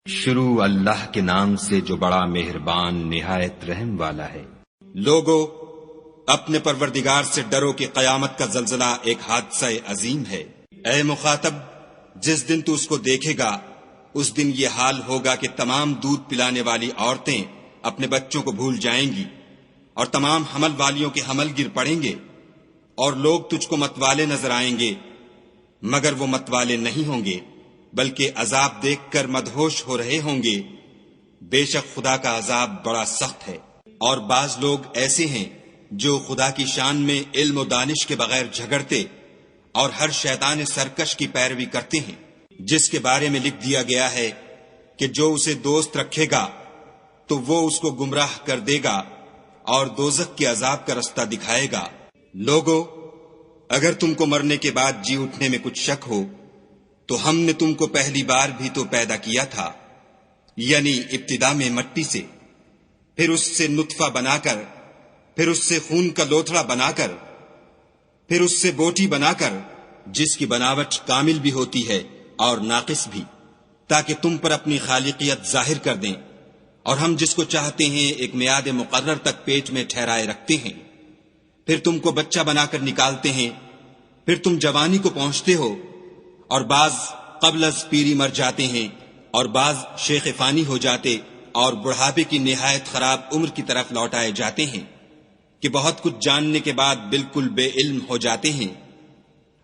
شروع اللہ کے نام سے جو بڑا مہربان نہایت رحم والا ہے۔ لوگو اپنے پروردگار سے ڈرو کہ قیامت کا زلزلہ ایک حادثہ عظیم ہے۔ اے مخاطب، جس دن تو اس کو دیکھے گا اس دن یہ حال ہوگا کہ تمام دودھ پلانے والی عورتیں اپنے بچوں کو بھول جائیں گی اور تمام حمل والیوں کے حمل گر پڑیں گے، اور لوگ تجھ کو متوالے نظر آئیں گے مگر وہ متوالے نہیں ہوں گے بلکہ عذاب دیکھ کر مدہوش ہو رہے ہوں گے۔ بے شک خدا کا عذاب بڑا سخت ہے۔ اور بعض لوگ ایسے ہیں جو خدا کی شان میں علم و دانش کے بغیر جھگڑتے اور ہر شیطان سرکش کی پیروی کرتے ہیں، جس کے بارے میں لکھ دیا گیا ہے کہ جو اسے دوست رکھے گا تو وہ اس کو گمراہ کر دے گا اور دوزخ کے عذاب کا رستہ دکھائے گا۔ لوگو اگر تم کو مرنے کے بعد جی اٹھنے میں کچھ شک ہو تو ہم نے تم کو پہلی بار بھی تو پیدا کیا تھا، یعنی ابتدا میں مٹی سے، پھر اس سے نطفہ بنا کر، پھر اس سے خون کا لوتھڑا بنا کر، پھر اس سے بوٹی بنا کر، جس کی بناوٹ کامل بھی ہوتی ہے اور ناقص بھی، تاکہ تم پر اپنی خالقیت ظاہر کر دیں، اور ہم جس کو چاہتے ہیں ایک میعاد مقرر تک پیٹ میں ٹھہرائے رکھتے ہیں، پھر تم کو بچہ بنا کر نکالتے ہیں، پھر تم جوانی کو پہنچتے ہو، اور بعض قبل از پیری مر جاتے ہیں، اور بعض شیخ فانی ہو جاتے اور بڑھاپے کی نہایت خراب عمر کی طرف لوٹائے جاتے ہیں کہ بہت کچھ جاننے کے بعد بالکل بے علم ہو جاتے ہیں۔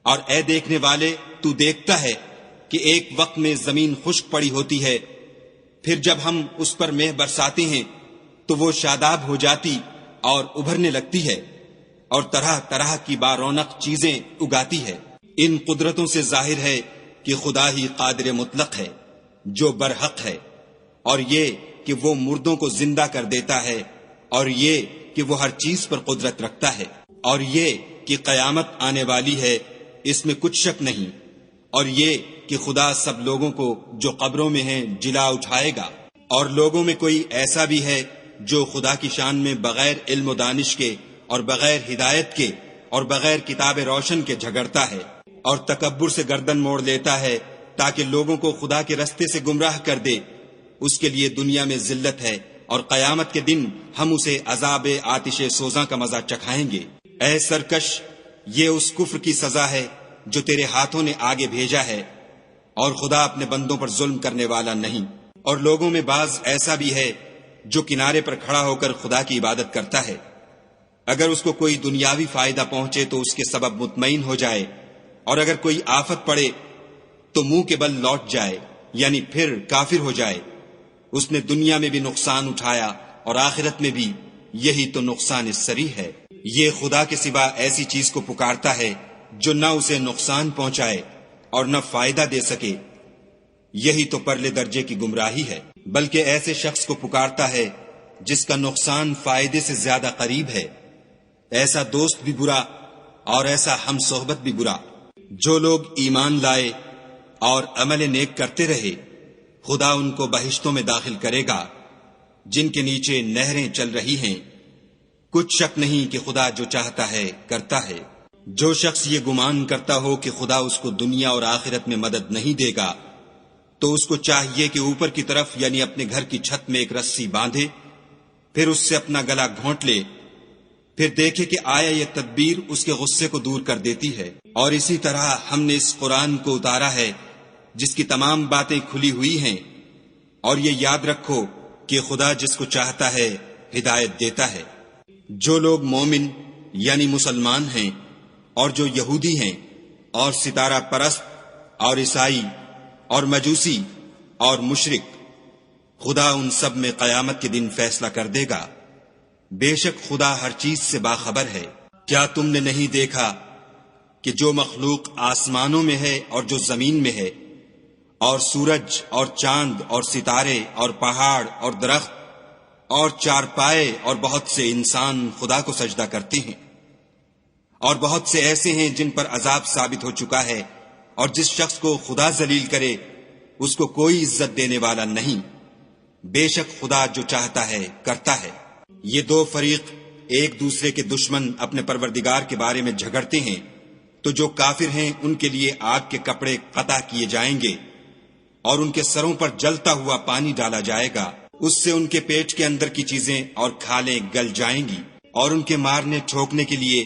اور اے دیکھنے والے، تو دیکھتا ہے کہ ایک وقت میں زمین خشک پڑی ہوتی ہے، پھر جب ہم اس پر مہ برساتے ہیں تو وہ شاداب ہو جاتی اور ابھرنے لگتی ہے اور طرح طرح کی بارونق چیزیں اگاتی ہے۔ ان قدرتوں سے ظاہر ہے کہ خدا ہی قادر مطلق ہے جو برحق ہے، اور یہ کہ وہ مردوں کو زندہ کر دیتا ہے، اور یہ کہ وہ ہر چیز پر قدرت رکھتا ہے، اور یہ کہ قیامت آنے والی ہے، اس میں کچھ شک نہیں، اور یہ کہ خدا سب لوگوں کو جو قبروں میں ہیں جلا اٹھائے گا۔ اور لوگوں میں کوئی ایسا بھی ہے جو خدا کی شان میں بغیر علم و دانش کے اور بغیر ہدایت کے اور بغیر کتاب روشن کے جھگڑتا ہے اور تکبر سے گردن موڑ لیتا ہے تاکہ لوگوں کو خدا کے رستے سے گمراہ کر دے، اس کے لیے دنیا میں ذلت ہے اور قیامت کے دن ہم اسے عذاب آتش سوزاں کا مزہ چکھائیں گے۔ اے سرکش، یہ اس کفر کی سزا ہے جو تیرے ہاتھوں نے آگے بھیجا ہے، اور خدا اپنے بندوں پر ظلم کرنے والا نہیں۔ اور لوگوں میں بعض ایسا بھی ہے جو کنارے پر کھڑا ہو کر خدا کی عبادت کرتا ہے، اگر اس کو کوئی دنیاوی فائدہ پہنچے تو اس کے سبب مطمئن ہو جائے، اور اگر کوئی آفت پڑے تو منہ کے بل لوٹ جائے، یعنی پھر کافر ہو جائے۔ اس نے دنیا میں بھی نقصان اٹھایا اور آخرت میں بھی، یہی تو نقصان سری ہے۔ یہ خدا کے سوا ایسی چیز کو پکارتا ہے جو نہ اسے نقصان پہنچائے اور نہ فائدہ دے سکے، یہی تو پرلے درجے کی گمراہی ہے۔ بلکہ ایسے شخص کو پکارتا ہے جس کا نقصان فائدے سے زیادہ قریب ہے، ایسا دوست بھی برا اور ایسا ہم صحبت بھی برا۔ جو لوگ ایمان لائے اور عمل نیک کرتے رہے، خدا ان کو بہشتوں میں داخل کرے گا جن کے نیچے نہریں چل رہی ہیں۔ کچھ شک نہیں کہ خدا جو چاہتا ہے کرتا ہے۔ جو شخص یہ گمان کرتا ہو کہ خدا اس کو دنیا اور آخرت میں مدد نہیں دے گا تو اس کو چاہیے کہ اوپر کی طرف یعنی اپنے گھر کی چھت میں ایک رسی باندھے، پھر اس سے اپنا گلا گھونٹ لے، پھر دیکھے کہ آیا یہ تدبیر اس کے غصے کو دور کر دیتی ہے۔ اور اسی طرح ہم نے اس قرآن کو اتارا ہے جس کی تمام باتیں کھلی ہوئی ہیں، اور یہ یاد رکھو کہ خدا جس کو چاہتا ہے ہدایت دیتا ہے۔ جو لوگ مومن یعنی مسلمان ہیں اور جو یہودی ہیں اور ستارہ پرست اور عیسائی اور مجوسی اور مشرک، خدا ان سب میں قیامت کے دن فیصلہ کر دے گا۔ بے شک خدا ہر چیز سے باخبر ہے۔ کیا تم نے نہیں دیکھا کہ جو مخلوق آسمانوں میں ہے اور جو زمین میں ہے، اور سورج اور چاند اور ستارے اور پہاڑ اور درخت اور چارپائے اور بہت سے انسان خدا کو سجدہ کرتے ہیں، اور بہت سے ایسے ہیں جن پر عذاب ثابت ہو چکا ہے، اور جس شخص کو خدا ذلیل کرے اس کو کوئی عزت دینے والا نہیں۔ بے شک خدا جو چاہتا ہے کرتا ہے۔ یہ دو فریق ایک دوسرے کے دشمن اپنے پروردگار کے بارے میں جھگڑتے ہیں، تو جو کافر ہیں ان کے لیے آگ کے کپڑے قطع کیے جائیں گے، اور ان کے سروں پر جلتا ہوا پانی ڈالا جائے گا، اس سے ان کے پیٹ کے اندر کی چیزیں اور کھالیں گل جائیں گی، اور ان کے مارنے ٹھوکنے کے لیے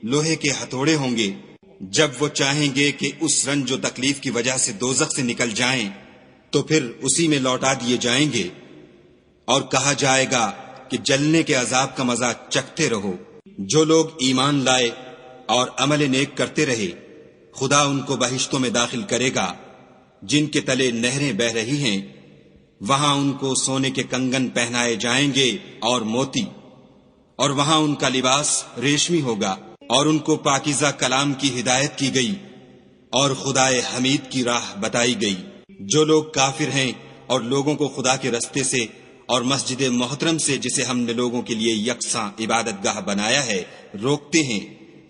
لوہے کے ہتھوڑے ہوں گے۔ جب وہ چاہیں گے کہ اس رنج و تکلیف کی وجہ سے دوزخ سے نکل جائیں تو پھر اسی میں لوٹا دیے جائیں گے، اور کہا جائے گا کہ جلنے کے عذاب کا مزہ چکھتے رہو۔ جو لوگ ایمان لائے اور عمل نیک کرتے رہے، خدا ان کو بہشتوں میں داخل کرے گا جن کے تلے نہریں بہہ رہی ہیں، وہاں ان کو سونے کے کنگن پہنائے جائیں گے اور موتی، اور وہاں ان کا لباس ریشمی ہوگا، اور ان کو پاکیزہ کلام کی ہدایت کی گئی اور خدائے حمید کی راہ بتائی گئی۔ جو لوگ کافر ہیں اور لوگوں کو خدا کے رستے سے اور مسجد محترم سے، جسے ہم نے لوگوں کے لیے یکساں عبادت گاہ بنایا ہے، روکتے ہیں،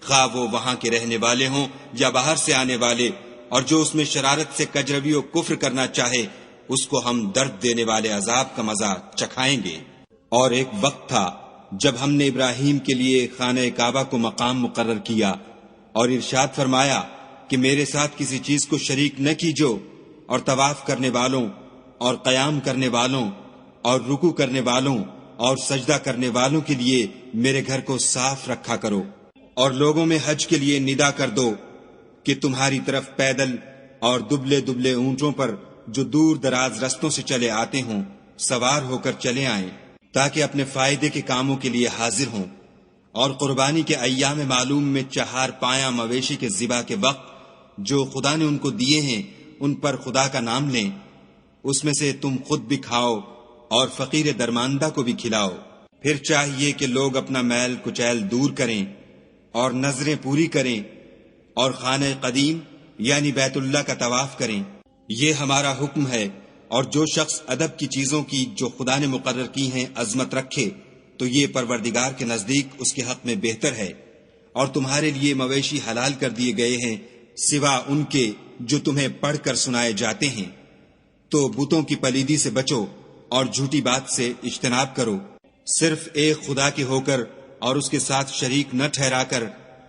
خواہ وہ وہاں کے رہنے والے ہوں یا باہر سے آنے والے، اور جو اس میں شرارت سے کجروی و کفر کرنا چاہے، اس کو ہم درد دینے والے عذاب کا مزہ چکھائیں گے۔ اور ایک وقت تھا جب ہم نے ابراہیم کے لیے خانہ کعبہ کو مقام مقرر کیا اور ارشاد فرمایا کہ میرے ساتھ کسی چیز کو شریک نہ کیجو، اور طواف کرنے والوں اور قیام کرنے والوں اور رکوع کرنے والوں اور سجدہ کرنے والوں کے لیے میرے گھر کو صاف رکھا کرو، اور لوگوں میں حج کے لیے ندا کر دو کہ تمہاری طرف پیدل اور دبلے دبلے اونٹوں پر جو دور دراز رستوں سے چلے آتے ہوں سوار ہو کر چلے آئیں، تاکہ اپنے فائدے کے کاموں کے لیے حاضر ہوں، اور قربانی کے ایام معلوم میں 4 پایہ مویشی کے ذبح کے وقت جو خدا نے ان کو دیے ہیں ان پر خدا کا نام لیں، اس میں سے تم خود بھی کھاؤ اور فقیر درماندہ کو بھی کھلاؤ۔ پھر چاہیے کہ لوگ اپنا میل کچیل دور کریں اور نظریں پوری کریں اور خانہ قدیم یعنی بیت اللہ کا طواف کریں، یہ ہمارا حکم ہے۔ اور جو شخص ادب کی چیزوں کی جو خدا نے مقرر کی ہیں عظمت رکھے تو یہ پروردگار کے نزدیک اس کے حق میں بہتر ہے۔ اور تمہارے لیے مویشی حلال کر دیے گئے ہیں سوا ان کے جو تمہیں پڑھ کر سنائے جاتے ہیں، تو بتوں کی پلیدی سے بچو اور جھوٹی بات سے اجتناب کرو، صرف ایک خدا کے ہو کر اور اس کے ساتھ شریک نہ ٹھہرا کر۔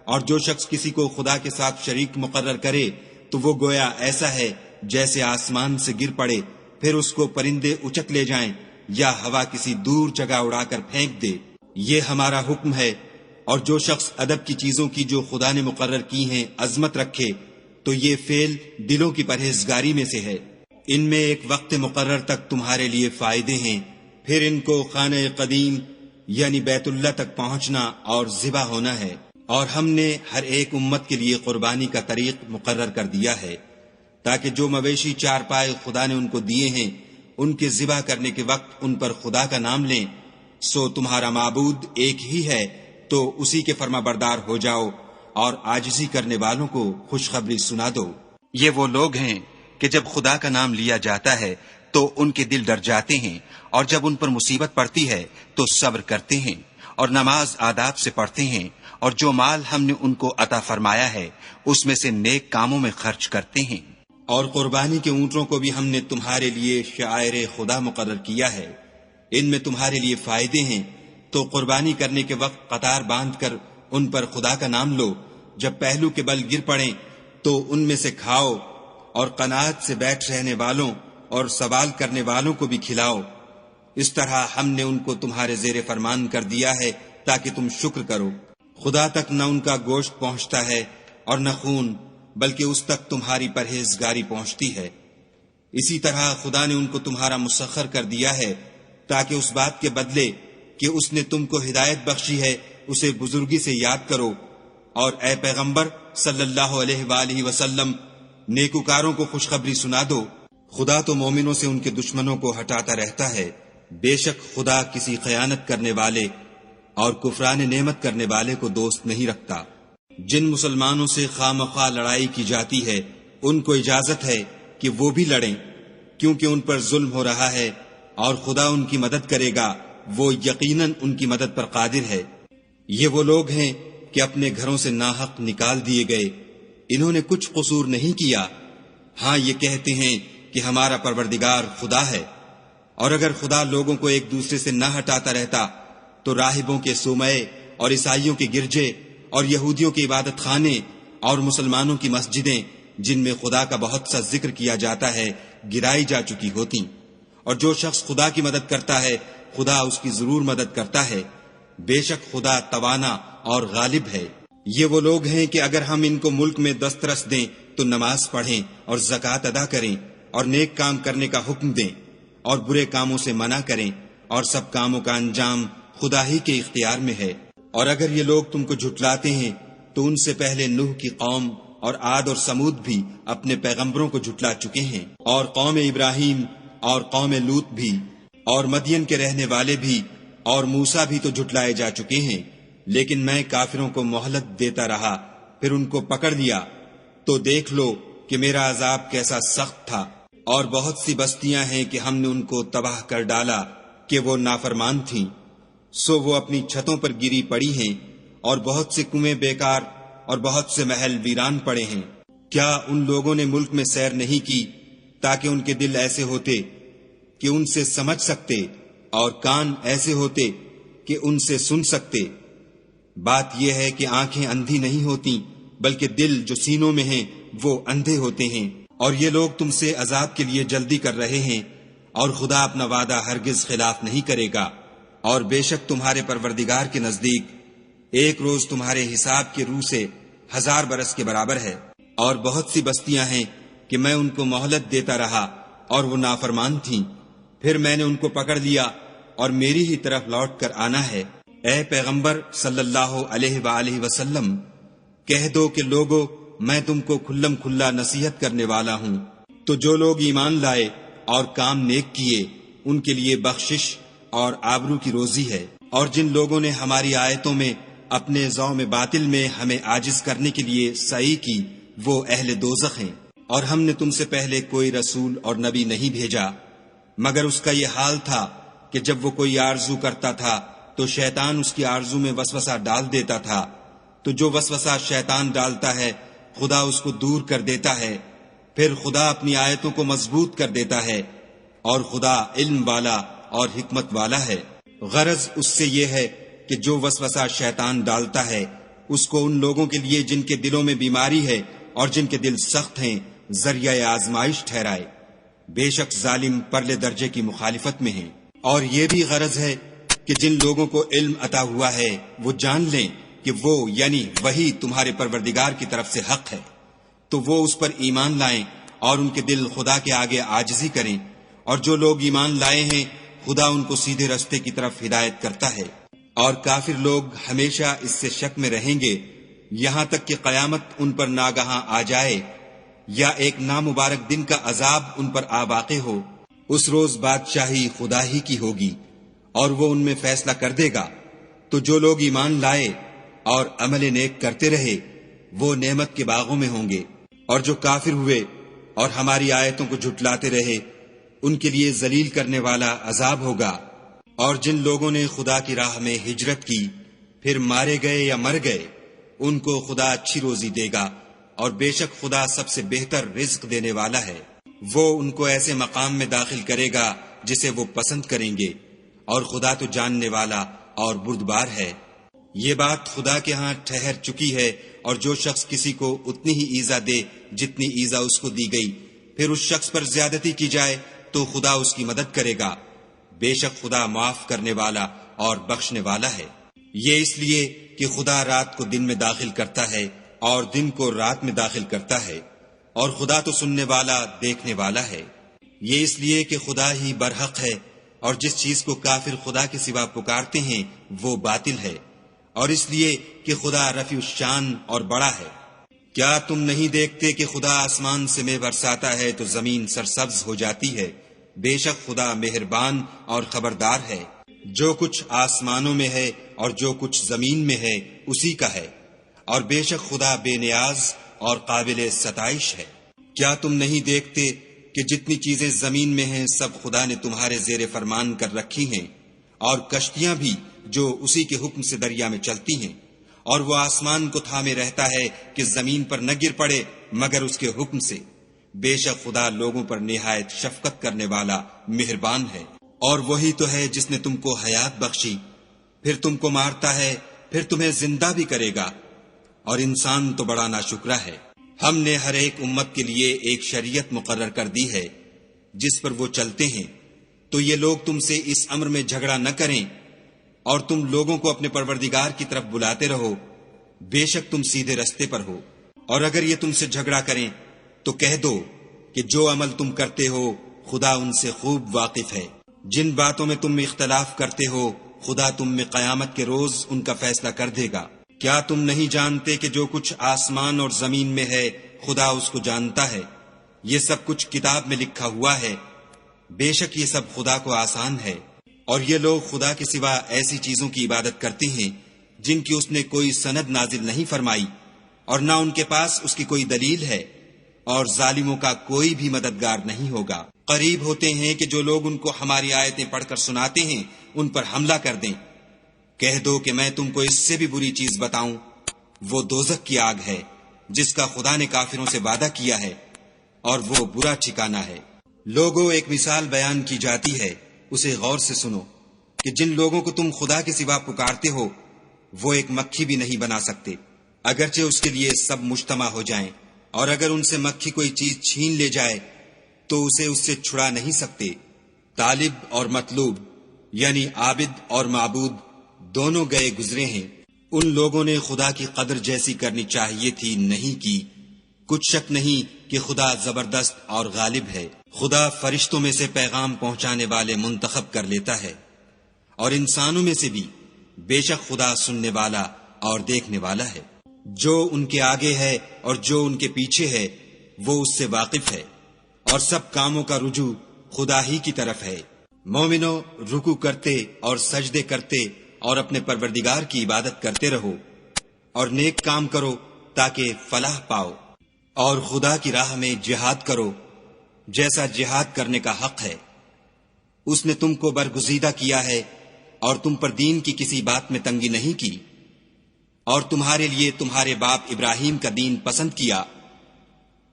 اور جو شخص کسی کو خدا کے ساتھ شریک مقرر کرے تو وہ گویا ایسا ہے جیسے آسمان سے گر پڑے، پھر اس کو پرندے اچک لے جائیں یا ہوا کسی دور جگہ اڑا کر پھینک دے۔ یہ ہمارا حکم ہے۔ اور جو شخص ادب کی چیزوں کی جو خدا نے مقرر کی ہیں عظمت رکھے تو یہ فعل دلوں کی پرہیزگاری میں سے ہے۔ ان میں ایک وقت مقرر تک تمہارے لیے فائدے ہیں، پھر ان کو خانہ قدیم یعنی بیت اللہ تک پہنچنا اور ذبح ہونا ہے۔ اور ہم نے ہر ایک امت کے لیے قربانی کا طریق مقرر کر دیا ہے، تاکہ جو مویشی 4 پائے خدا نے ان کو دیے ہیں ان کے ذبح کرنے کے وقت ان پر خدا کا نام لیں۔ سو تمہارا معبود ایک ہی ہے، تو اسی کے فرما بردار ہو جاؤ اور عاجزی کرنے والوں کو خوشخبری سنا دو۔ یہ وہ لوگ ہیں کہ جب خدا کا نام لیا جاتا ہے تو ان کے دل ڈر جاتے ہیں، اور جب ان پر مصیبت پڑتی ہے تو صبر کرتے ہیں اور نماز آداب سے پڑھتے ہیں، اور جو مال ہم نے ان کو عطا فرمایا ہے اس میں سے نیک کاموں میں خرچ کرتے ہیں۔ اور قربانی کے اونٹوں کو بھی ہم نے تمہارے لیے شعائر خدا مقرر کیا ہے، ان میں تمہارے لیے فائدے ہیں، تو قربانی کرنے کے وقت قطار باندھ کر ان پر خدا کا نام لو، جب پہلو کے بل گر پڑیں تو ان میں سے کھاؤ، اور قناعت سے بیٹھ رہنے والوں اور سوال کرنے والوں کو بھی کھلاؤ۔ اس طرح ہم نے ان کو تمہارے زیر فرمان کر دیا ہے تاکہ تم شکر کرو۔ خدا تک نہ ان کا گوشت پہنچتا ہے اور نہ خون، بلکہ اس تک تمہاری پرہیزگاری پہنچتی ہے۔ اسی طرح خدا نے ان کو تمہارا مسخر کر دیا ہے تاکہ اس بات کے بدلے کہ اس نے تم کو ہدایت بخشی ہے اسے بزرگی سے یاد کرو۔ اور اے پیغمبر صلی اللہ علیہ وآلہ وسلم، نیکوکاروں کو خوشخبری سنا دو۔ خدا تو مومنوں سے ان کے دشمنوں کو ہٹاتا رہتا ہے، بے شک خدا کسی خیانت کرنے والے اور کفران نعمت کرنے والے کو دوست نہیں رکھتا۔ جن مسلمانوں سے خواہ مخواہ لڑائی کی جاتی ہے ان کو اجازت ہے کہ وہ بھی لڑیں، کیونکہ ان پر ظلم ہو رہا ہے، اور خدا ان کی مدد کرے گا، وہ یقیناً ان کی مدد پر قادر ہے۔ یہ وہ لوگ ہیں کہ اپنے گھروں سے ناحق نکال دیے گئے، انہوں نے کچھ قصور نہیں کیا، ہاں یہ کہتے ہیں کہ ہمارا پروردگار خدا ہے۔ اور اگر خدا لوگوں کو ایک دوسرے سے نہ ہٹاتا رہتا تو راہبوں کے صومعے اور عیسائیوں کے گرجے اور یہودیوں کے عبادت خانے اور مسلمانوں کی مسجدیں جن میں خدا کا بہت سا ذکر کیا جاتا ہے گرائی جا چکی ہوتی، اور جو شخص خدا کی مدد کرتا ہے خدا اس کی ضرور مدد کرتا ہے، بے شک خدا توانا اور غالب ہے۔ یہ وہ لوگ ہیں کہ اگر ہم ان کو ملک میں دسترس دیں تو نماز پڑھیں اور زکوٰۃ ادا کریں اور نیک کام کرنے کا حکم دیں اور برے کاموں سے منع کریں، اور سب کاموں کا انجام خدا ہی کے اختیار میں ہے۔ اور اگر یہ لوگ تم کو جھٹلاتے ہیں تو ان سے پہلے نوح کی قوم اور عاد اور سمود بھی اپنے پیغمبروں کو جھٹلا چکے ہیں، اور قوم ابراہیم اور قوم لوط بھی، اور مدین کے رہنے والے بھی، اور موسیٰ بھی تو جھٹلائے جا چکے ہیں، لیکن میں کافروں کو مہلت دیتا رہا، پھر ان کو پکڑ لیا، تو دیکھ لو کہ میرا عذاب کیسا سخت تھا۔ اور بہت سی بستیاں ہیں کہ ہم نے ان کو تباہ کر ڈالا کہ وہ نافرمان تھیں، سو وہ اپنی چھتوں پر گری پڑی ہیں، اور بہت سے کنویں بیکار اور بہت سے محل ویران پڑے ہیں۔ کیا ان لوگوں نے ملک میں سیر نہیں کی تاکہ ان کے دل ایسے ہوتے کہ ان سے سمجھ سکتے، اور کان ایسے ہوتے کہ ان سے سن سکتے؟ بات یہ ہے کہ آنکھیں اندھی نہیں ہوتی، بلکہ دل جو سینوں میں ہیں وہ اندھے ہوتے ہیں۔ اور یہ لوگ تم سے عذاب کے لیے جلدی کر رہے ہیں، اور خدا اپنا وعدہ ہرگز خلاف نہیں کرے گا۔ اور بے شک تمہارے پروردگار کے نزدیک ایک روز تمہارے حساب کے روح سے 1000 برس کے برابر ہے۔ اور بہت سی بستیاں ہیں کہ میں ان کو مہلت دیتا رہا اور وہ نافرمان تھیں، پھر میں نے ان کو پکڑ لیا اور میری ہی طرف لوٹ کر آنا ہے۔ اے پیغمبر صلی اللہ علیہ وآلہ وسلم، کہہ دو کہ لوگو میں تم کو کھلم کھلا نصیحت کرنے والا ہوں، تو جو لوگ ایمان لائے اور کام نیک کیے ان کے لیے بخشش اور آبرو کی روزی ہے۔ اور جن لوگوں نے ہماری آیتوں میں اپنے ذوم باطل میں ہمیں عاجز کرنے کے لیے سعی کی وہ اہل دوزخ ہیں۔ اور ہم نے تم سے پہلے کوئی رسول اور نبی نہیں بھیجا مگر اس کا یہ حال تھا کہ جب وہ کوئی آرزو کرتا تھا تو شیطان اس کی آرزو میں وسوسہ ڈال دیتا تھا، تو جو وسوسہ شیطان ڈالتا ہے خدا اس کو دور کر دیتا ہے، پھر خدا اپنی آیتوں کو مضبوط کر دیتا ہے، اور خدا علم والا اور حکمت والا ہے۔ غرض اس سے یہ ہے کہ جو وسوسہ شیطان ڈالتا ہے اس کو ان لوگوں کے لیے جن کے دلوں میں بیماری ہے اور جن کے دل سخت ہیں ذریعہ آزمائش ٹھہرائے۔ بے شک ظالم پرلے درجے کی مخالفت میں ہیں۔ اور یہ بھی غرض ہے کہ جن لوگوں کو علم عطا ہوا ہے وہ جان لیں کہ وہ یعنی وہی تمہارے پروردگار کی طرف سے حق ہے، تو وہ اس پر ایمان لائیں اور ان کے دل خدا کے آگے عاجزی کریں، اور جو لوگ ایمان لائے ہیں خدا ان کو سیدھے رستے کی طرف ہدایت کرتا ہے۔ اور کافر لوگ ہمیشہ اس سے شک میں رہیں گے یہاں تک کہ قیامت ان پر ناگہاں آ جائے یا ایک نامبارک دن کا عذاب ان پر آ واقع ہو۔ اس روز بادشاہی خدا ہی کی ہوگی اور وہ ان میں فیصلہ کر دے گا۔ تو جو لوگ ایمان لائے اور عمل نیک کرتے رہے وہ نعمت کے باغوں میں ہوں گے، اور جو کافر ہوئے اور ہماری آیتوں کو جھٹلاتے رہے ان کے لیے ذلیل کرنے والا عذاب ہوگا۔ اور جن لوگوں نے خدا کی راہ میں ہجرت کی پھر مارے گئے یا مر گئے ان کو خدا اچھی روزی دے گا، اور بے شک خدا سب سے بہتر رزق دینے والا ہے۔ وہ ان کو ایسے مقام میں داخل کرے گا جسے وہ پسند کریں گے، اور خدا تو جاننے والا اور بردبار ہے۔ یہ بات خدا کے ہاں ٹھہر چکی ہے، اور جو شخص کسی کو اتنی ہی ایذا دے جتنی ایذا اس کو دی گئی پھر اس شخص پر زیادتی کی جائے تو خدا اس کی مدد کرے گا۔ بے شک خدا معاف کرنے والا اور بخشنے والا ہے۔ یہ اس لیے کہ خدا رات کو دن میں داخل کرتا ہے اور دن کو رات میں داخل کرتا ہے، اور خدا تو سننے والا دیکھنے والا ہے۔ یہ اس لیے کہ خدا ہی برحق ہے، اور جس چیز کو کافر خدا کے سوا پکارتے ہیں وہ باطل ہے، اور اس لیے کہ خدا رفیع الشان اور بڑا ہے۔ کیا تم نہیں دیکھتے کہ خدا آسمان سے مے برساتا ہے تو زمین سرسبز ہو جاتی ہے؟ بے شک خدا مہربان اور خبردار ہے۔ جو کچھ آسمانوں میں ہے اور جو کچھ زمین میں ہے اسی کا ہے، اور بے شک خدا بے نیاز اور قابل ستائش ہے۔ کیا تم نہیں دیکھتے کہ جتنی چیزیں زمین میں ہیں سب خدا نے تمہارے زیر فرمان کر رکھی ہیں، اور کشتیاں بھی جو اسی کے حکم سے دریا میں چلتی ہیں، اور وہ آسمان کو تھامے رہتا ہے کہ زمین پر نہ گر پڑے مگر اس کے حکم سے۔ بے شک خدا لوگوں پر نہایت شفقت کرنے والا مہربان ہے۔ اور وہی تو ہے جس نے تم کو حیات بخشی، پھر تم کو مارتا ہے، پھر تمہیں زندہ بھی کرے گا، اور انسان تو بڑا ناشکرا ہے۔ ہم نے ہر ایک امت کے لیے ایک شریعت مقرر کر دی ہے، جس پر وہ چلتے ہیں، تو یہ لوگ تم سے اس امر میں جھگڑا نہ کریں اور تم لوگوں کو اپنے پروردگار کی طرف بلاتے رہو، بے شک تم سیدھے رستے پر ہو۔ اور اگر یہ تم سے جھگڑا کریں تو کہہ دو کہ جو عمل تم کرتے ہو خدا ان سے خوب واقف ہے۔ جن باتوں میں تم اختلاف کرتے ہو خدا تم میں قیامت کے روز ان کا فیصلہ کر دے گا۔ کیا تم نہیں جانتے کہ جو کچھ آسمان اور زمین میں ہے خدا اس کو جانتا ہے؟ یہ سب کچھ کتاب میں لکھا ہوا ہے، بے شک یہ سب خدا کو آسان ہے۔ اور یہ لوگ خدا کے سوا ایسی چیزوں کی عبادت کرتے ہیں جن کی اس نے کوئی سند نازل نہیں فرمائی اور نہ ان کے پاس اس کی کوئی دلیل ہے، اور ظالموں کا کوئی بھی مددگار نہیں ہوگا۔ قریب ہوتے ہیں کہ جو لوگ ان کو ہماری آیتیں پڑھ کر سناتے ہیں ان پر حملہ کر دیں۔ کہہ دو کہ میں تم کو اس سے بھی بری چیز بتاؤں، وہ دوزخ کی آگ ہے جس کا خدا نے کافروں سے وعدہ کیا ہے، اور وہ برا ٹھکانہ ہے۔ لوگوں، ایک مثال بیان کی جاتی ہے، اسے غور سے سنو کہ جن لوگوں کو تم خدا کے سوا پکارتے ہو وہ ایک مکھی بھی نہیں بنا سکتے، اگرچہ اس کے لیے سب مجتمع ہو جائیں، اور اگر ان سے مکھی کوئی چیز چھین لے جائے تو اسے اس سے چھڑا نہیں سکتے۔ طالب اور مطلوب یعنی عابد اور معبود دونوں گئے گزرے ہیں، ان لوگوں نے خدا کی قدر جیسی کرنی چاہیے تھی نہیں کی۔ کچھ شک نہیں کہ خدا زبردست اور غالب ہے۔ خدا فرشتوں میں سے پیغام پہنچانے والے منتخب کر لیتا ہے، اور انسانوں میں سے بھی، بے شک خدا سننے والا اور دیکھنے والا ہے۔ جو ان کے آگے ہے اور جو ان کے پیچھے ہے وہ اس سے واقف ہے، اور سب کاموں کا رجوع خدا ہی کی طرف ہے۔ مومنو، رکوع کرتے اور سجدے کرتے اور اپنے پروردگار کی عبادت کرتے رہو، اور نیک کام کرو تاکہ فلاح پاؤ، اور خدا کی راہ میں جہاد کرو جیسا جہاد کرنے کا حق ہے۔ اس نے تم کو برگزیدہ کیا ہے اور تم پر دین کی کسی بات میں تنگی نہیں کی، اور تمہارے لیے تمہارے باپ ابراہیم کا دین پسند کیا،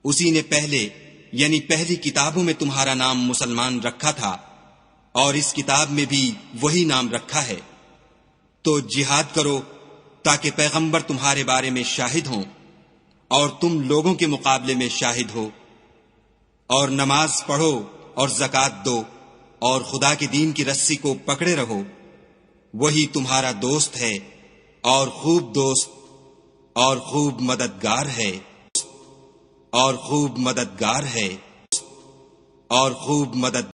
اسی نے پہلے یعنی پہلی کتابوں میں تمہارا نام مسلمان رکھا تھا، اور اس کتاب میں بھی وہی نام رکھا ہے۔ تو جہاد کرو تاکہ پیغمبر تمہارے بارے میں شاہد ہوں اور تم لوگوں کے مقابلے میں شاہد ہو، اور نماز پڑھو اور زکوٰۃ دو، اور خدا کے دین کی رسی کو پکڑے رہو، وہی تمہارا دوست ہے اور خوب دوست اور خوب مددگار ہے، اور خوب مددگار ہے، اور خوب مدد